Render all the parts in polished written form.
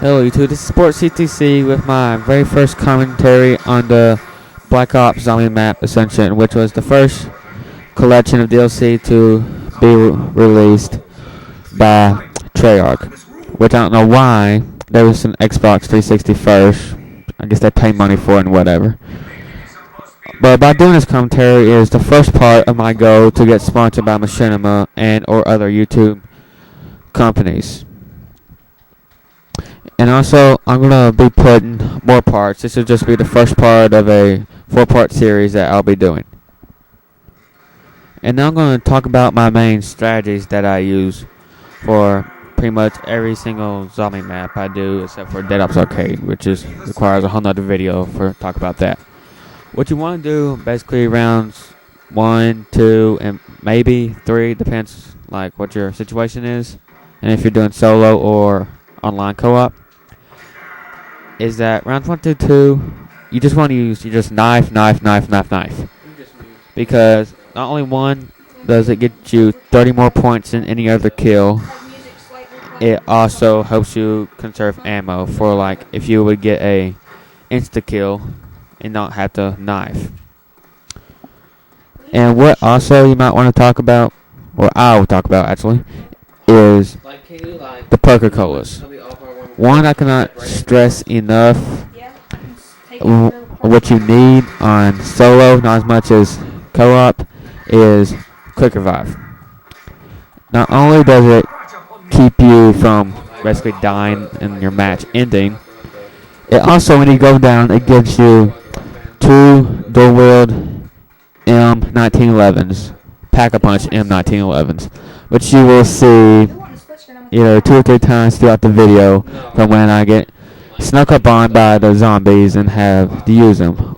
Hello YouTube, this is Sports CTC with my very first commentary on the Black Ops Zombie map Ascension, which was the first collection of DLC to be released by Treyarch. Which I don't know why there was an Xbox 360 first. I guess they pay money for it and whatever. But by doing this commentary is the first part of my goal to get sponsored by Machinima and or other YouTube companies. And also, I'm going to be putting more parts. This will just be the first part of a 4-part series that I'll be doing. And now I'm going to talk about my main strategies that I use for pretty much every single zombie map I do, except for Dead Ops Arcade, which requires a whole nother video for talk about that. What you want to do, basically rounds 1, 2, and maybe 3, depends like what your situation is, and if you're doing solo or online co-op, is that round 1 to 2, you just want to use knife. Because not only one does it get you 30 more points than any other kill, it also helps you conserve ammo for like if you would get a insta kill and not have to knife. And what also you might want to talk about, or I will talk about actually, is the Poker Colas. One, I cannot stress enough what you need on solo, not as much as co-op, is Quick Revive. Not only does it keep you from basically dying and your match ending, it also, when you go down, it gives you 2 dual-wield M1911s, Pack-a-Punch M1911s, which you will see either 2 or 3 times throughout the video from when I get snuck up on by the zombies and have to use them.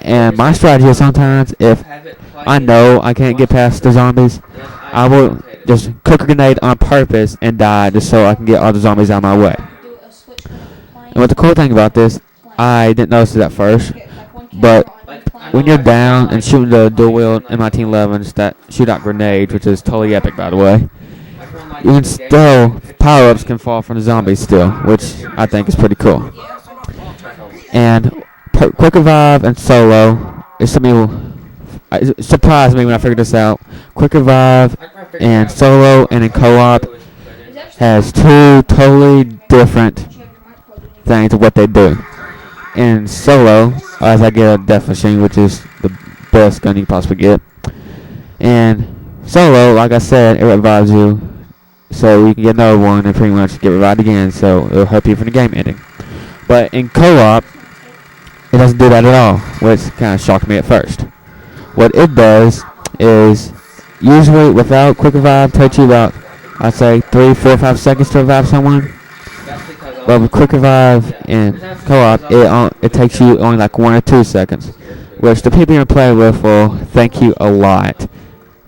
And my strategy is sometimes, if I know I can't get past the zombies, I will just cook a grenade on purpose and die just so I can get all the zombies out of my way. And what the cool thing about this, I didn't notice it at first, but when you're down and shooting the dual-wield M1911s that shoot out grenades, which is totally epic by the way, you can still, power-ups can fall from the zombies still, which I think is pretty cool. And Quick Revive and solo is something it surprised me when I figured this out. Quick Revive and solo and in co-op has 2 totally different things of what they do. In solo, as I get a death machine, which is the best gun you can possibly get. And solo, like I said, it revives you, so you can get another one and pretty much get revived again, so it'll help you from the game ending. But in co-op, it doesn't do that at all, which kind of shocked me at first. What it does is, usually without Quick Revive, takes you about, I'd say, 3, 4, 5 seconds to revive someone. But with Quick Revive in co-op, it takes you only like 1 or 2 seconds, which the people you're playing with will thank you a lot.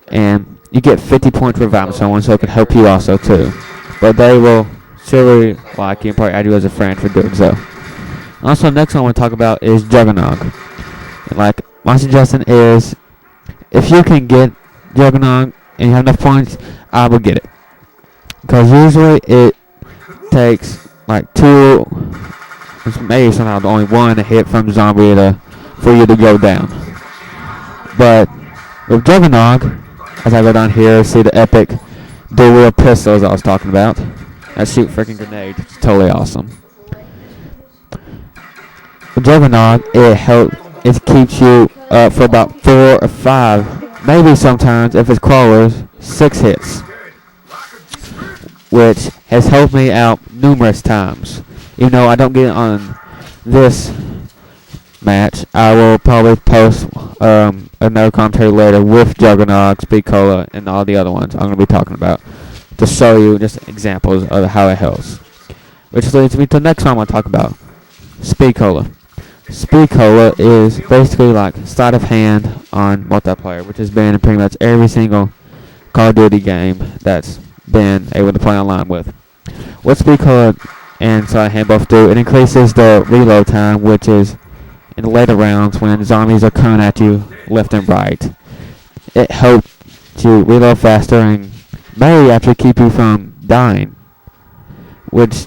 And you get 50 points for reviving someone, so it can help you also too. But they will surely like you and probably add you as a friend for doing so. Also, next one I want to talk about is Juggernog. And like my suggestion is, if you can get Juggernog and you have enough points, I will get it. Because usually it takes like 2, maybe sometimes only 1 hit from zombie for you to go down. But with Juggernog, as I go down here, see the epic dual-wield pistols I was talking about that shoot freaking grenades. It's totally awesome. With Juggernog, it keeps you up for about 4 or 5, maybe sometimes if it's crawlers, 6 hits, which has helped me out numerous times. Even though I don't get it on this match, I will probably post another commentary later with Juggernog, Speed Cola, and all the other ones I'm going to be talking about to show you just examples of how it helps. Which leads me to the next one I want to talk about, Speed Cola. Speed Cola is basically like sleight of hand on multiplayer, which has been in pretty much every single Call of Duty game that's been able to play online with. What Speed Cola and sleight of hand both do, it increases the reload time, which is in the later rounds when zombies are coming at you left and right. It helps you reload faster and may actually keep you from dying, which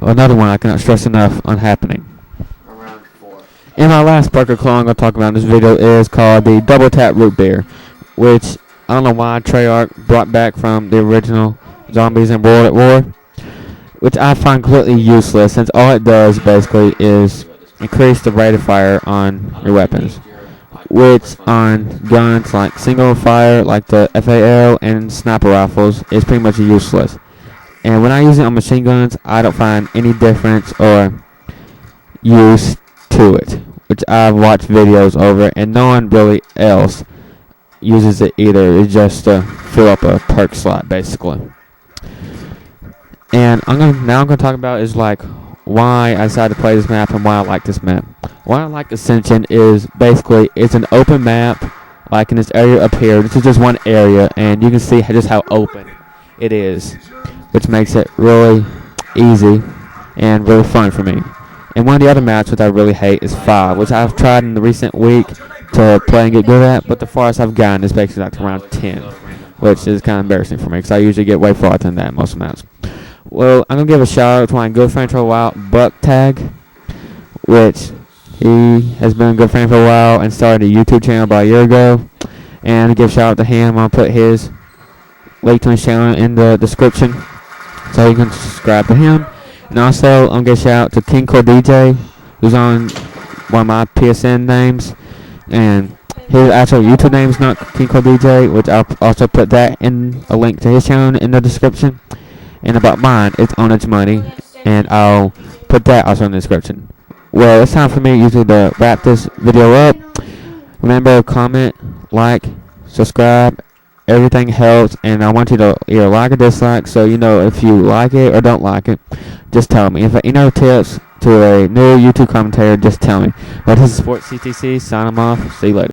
another one I cannot stress enough on happening. And my last Parker claw I'm going to talk about in this video is called the Double Tap Root Beer, which I don't know why Treyarch brought back from the original Zombies and World at War, which I find completely useless since all it does basically is increase the rate of fire on your weapons, which on guns like single fire like the FAL and sniper rifles is pretty much useless. And when I use it on machine guns, I don't find any difference or use to it, which I've watched videos over, and no one really else uses it either. It's just to fill up a perk slot basically. And now I'm gonna talk about is like why I decided to play this map and why I like this map. Why I like Ascension is basically it's an open map, like in this area up here. This is just one area, and you can see just how open it is, which makes it really easy and really fun for me. And one of the other maps which I really hate is 5, which I've tried in the recent week to play and get good at, but the farthest I've gotten is basically like around 10, which is kind of embarrassing for me because I usually get way farther than that most maps. Well, I'm going to give a shout out to my good friend for a while, Buck Tag, which he has been a good friend for a while and started a YouTube channel about a year ago. And to give a shout out to him, I'll put his link to his channel in the description so you can subscribe to him. And also, I'm going to give a shout out to King Core DJ, who's on one of my PSN names. And his actual YouTube name is not King Core DJ, which I'll also put that in a link to his channel in the description. And about mine, it's Ownage Money, and I'll put that also in the description. Well, it's time for me usually to wrap this video up. Remember, comment, like, subscribe. Everything helps, and I want you to either like or dislike, so you know if you like it or don't like it. Just tell me. If any other tips to a new YouTube commentator, just tell me. But this is Sports CTC. Sign them off. See you later.